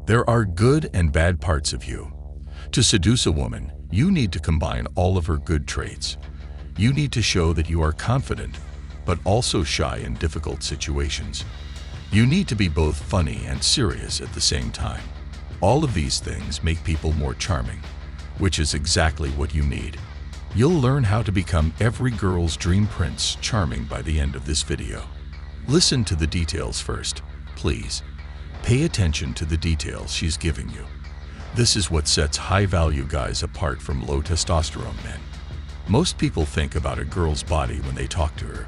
There are good and bad parts of you. To seduce a woman, you need to combine all of her good traits. You need to show that you are confident, but also shy in difficult situations. You need to be both funny and serious at the same time. All of these things make people more charming, which is exactly what you need. You'll learn how to become every girl's dream prince charming by the end of this video. Listen to the details first, please. Pay attention to the details she's giving you. This is what sets high-value guys apart from low testosterone men. Most people think about a girl's body when they talk to her.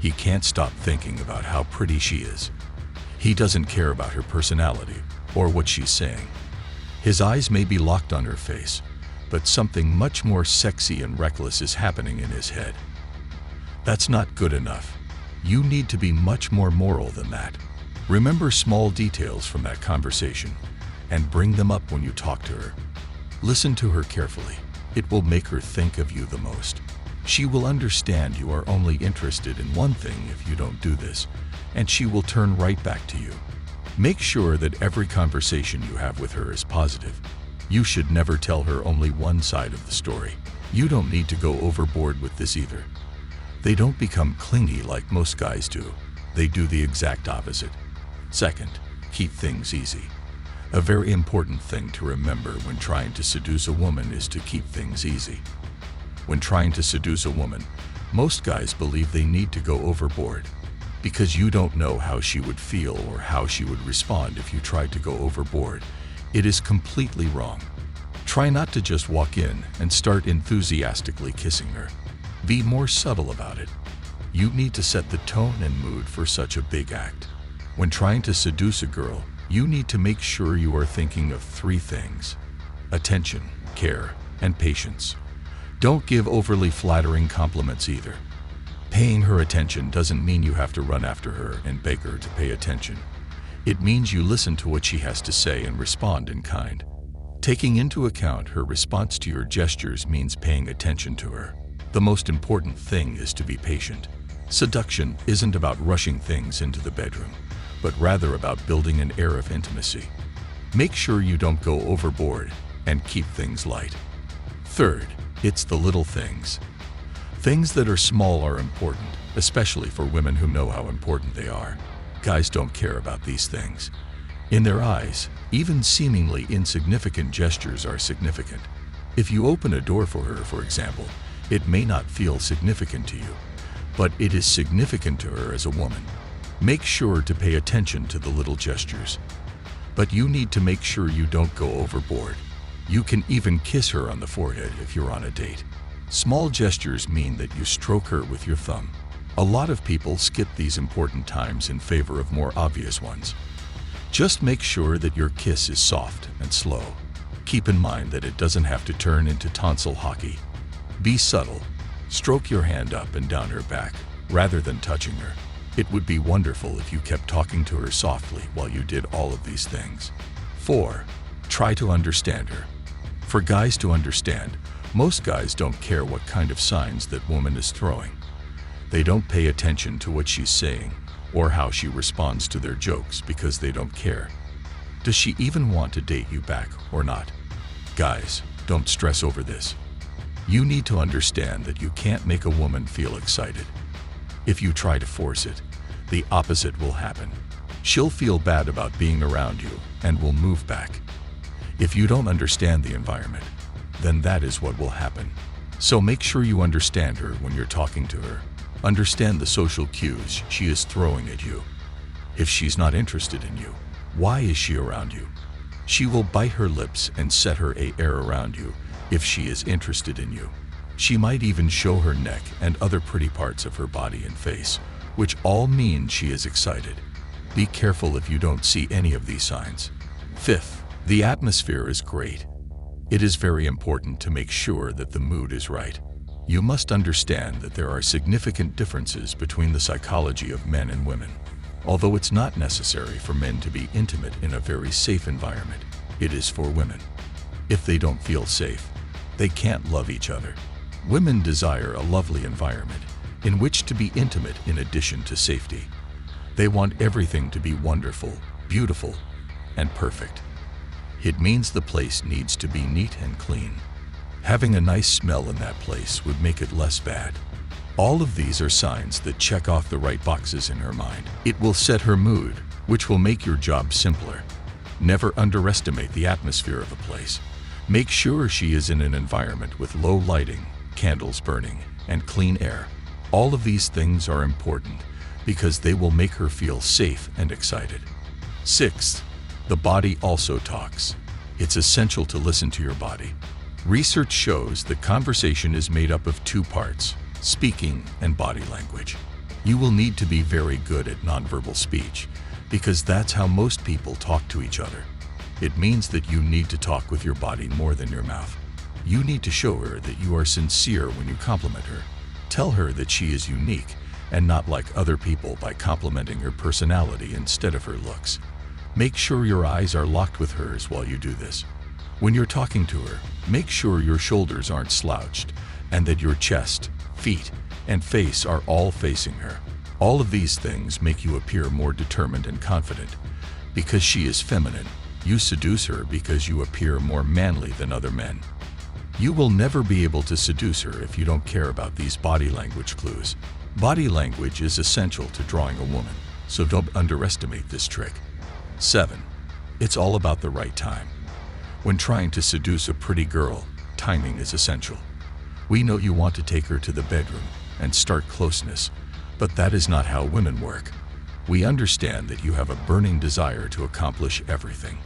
He can't stop thinking about how pretty she is. He doesn't care about her personality or what she's saying. His eyes may be locked on her face, but something much more sexy and reckless is happening in his head. That's not good enough. You need to be much more moral than that. Remember small details from that conversation and bring them up when you talk to her. Listen to her carefully. It will make her think of you the most. She will understand you are only interested in one thing if you don't do this, and she will turn right back to you. Make sure that every conversation you have with her is positive. You should never tell her only one side of the story. You don't need to go overboard with this either. They don't become clingy like most guys do. They do the exact opposite. Second, keep things easy. A very important thing to remember when trying to seduce a woman is to keep things easy. When trying to seduce a woman, most guys believe they need to go overboard because you don't know how she would feel or how she would respond if you tried to go overboard. It is completely wrong. Try not to just walk in and start enthusiastically kissing her. Be more subtle about it. You need to set the tone and mood for such a big act. When trying to seduce a girl, you need to make sure you are thinking of 3 things: attention, care, and patience. Don't give overly flattering compliments either. Paying her attention doesn't mean you have to run after her and beg her to pay attention. It means you listen to what she has to say and respond in kind. Taking into account her response to your gestures means paying attention to her. The most important thing is to be patient. Seduction isn't about rushing things into the bedroom, but rather about building an air of intimacy. Make sure you don't go overboard and keep things light. Third, it's the little things. Things that are small are important, especially for women who know how important they are. Guys don't care about these things. In their eyes, even seemingly insignificant gestures are significant. If you open a door for her, for example, it may not feel significant to you, but it is significant to her as a woman. Make sure to pay attention to the little gestures. But you need to make sure you don't go overboard. You can even kiss her on the forehead if you're on a date. Small gestures mean that you stroke her with your thumb. A lot of people skip these important times in favor of more obvious ones. Just make sure that your kiss is soft and slow. Keep in mind that it doesn't have to turn into tonsil hockey. Be subtle. Stroke your hand up and down her back, rather than touching her. It would be wonderful if you kept talking to her softly while you did all of these things. 4. Try to understand her. For guys to understand, most guys don't care what kind of signs that woman is throwing. They don't pay attention to what she's saying or how she responds to their jokes because they don't care. Does she even want to date you back or not? Guys, don't stress over this. You need to understand that you can't make a woman feel excited. If you try to force it, the opposite will happen. She'll feel bad about being around you and will move back. If you don't understand the environment, then that is what will happen. So make sure you understand her when you're talking to her. Understand the social cues she is throwing at you. If she's not interested in you, why is she around you? She will bite her lips and set her air around you if she is interested in you. She might even show her neck and other pretty parts of her body and face, which all mean she is excited. Be careful if you don't see any of these signs. 5th, the atmosphere is great. It is very important to make sure that the mood is right. You must understand that there are significant differences between the psychology of men and women. Although it's not necessary for men to be intimate in a very safe environment, it is for women. If they don't feel safe, they can't love each other. Women desire a lovely environment in which to be intimate in addition to safety. They want everything to be wonderful, beautiful, and perfect. It means the place needs to be neat and clean. Having a nice smell in that place would make it less bad. All of these are signs that check off the right boxes in her mind. It will set her mood, which will make your job simpler. Never underestimate the atmosphere of a place. Make sure she is in an environment with low lighting, candles burning, and clean air. All of these things are important because they will make her feel safe and excited. Sixth, the body also talks. It's essential to listen to your body. Research shows that conversation is made up of two parts: speaking and body language. You will need to be very good at nonverbal speech because that's how most people talk to each other. It means that you need to talk with your body more than your mouth. You need to show her that you are sincere when you compliment her. Tell her that she is unique and not like other people by complimenting her personality instead of her looks. Make sure your eyes are locked with hers while you do this. When you're talking to her, make sure your shoulders aren't slouched and that your chest, feet, and face are all facing her. All of these things make you appear more determined and confident. Because she is feminine, you seduce her because you appear more manly than other men. You will never be able to seduce her if you don't care about these body language clues. Body language is essential to drawing a woman, so don't underestimate this trick. 7. It's all about the right time. When trying to seduce a pretty girl, timing is essential. We know you want to take her to the bedroom and start closeness, but that is not how women work. We understand that you have a burning desire to accomplish everything.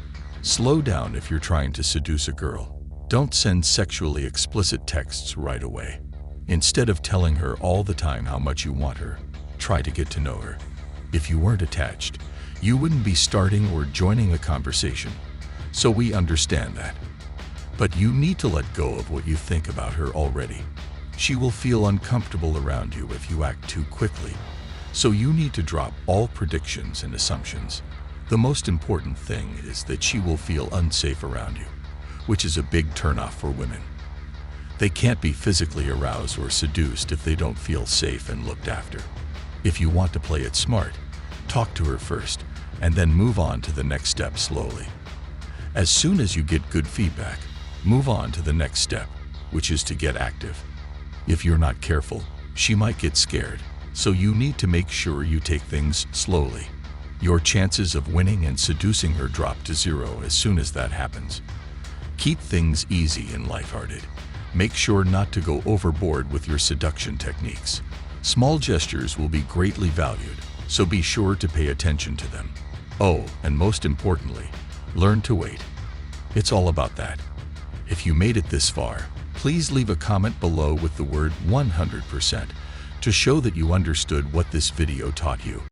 Slow down if you're trying to seduce a girl. Don't send sexually explicit texts right away. Instead of telling her all the time how much you want her, try to get to know her. If you weren't attached, you wouldn't be starting or joining a conversation, so we understand that. But you need to let go of what you think about her already. She will feel uncomfortable around you if you act too quickly, so you need to drop all predictions and assumptions. The most important thing is that she will feel unsafe around you, which is a big turnoff for women. They can't be physically aroused or seduced if they don't feel safe and looked after. If you want to play it smart, talk to her first and then move on to the next step slowly. As soon as you get good feedback, move on to the next step, which is to get active. If you're not careful, she might get scared, so you need to make sure you take things slowly. Your chances of winning and seducing her drop to zero as soon as that happens. Keep things easy and lighthearted. Make sure not to go overboard with your seduction techniques. Small gestures will be greatly valued, so be sure to pay attention to them. Oh, and most importantly, learn to wait. It's all about that. If you made it this far, please leave a comment below with the word 100% to show that you understood what this video taught you.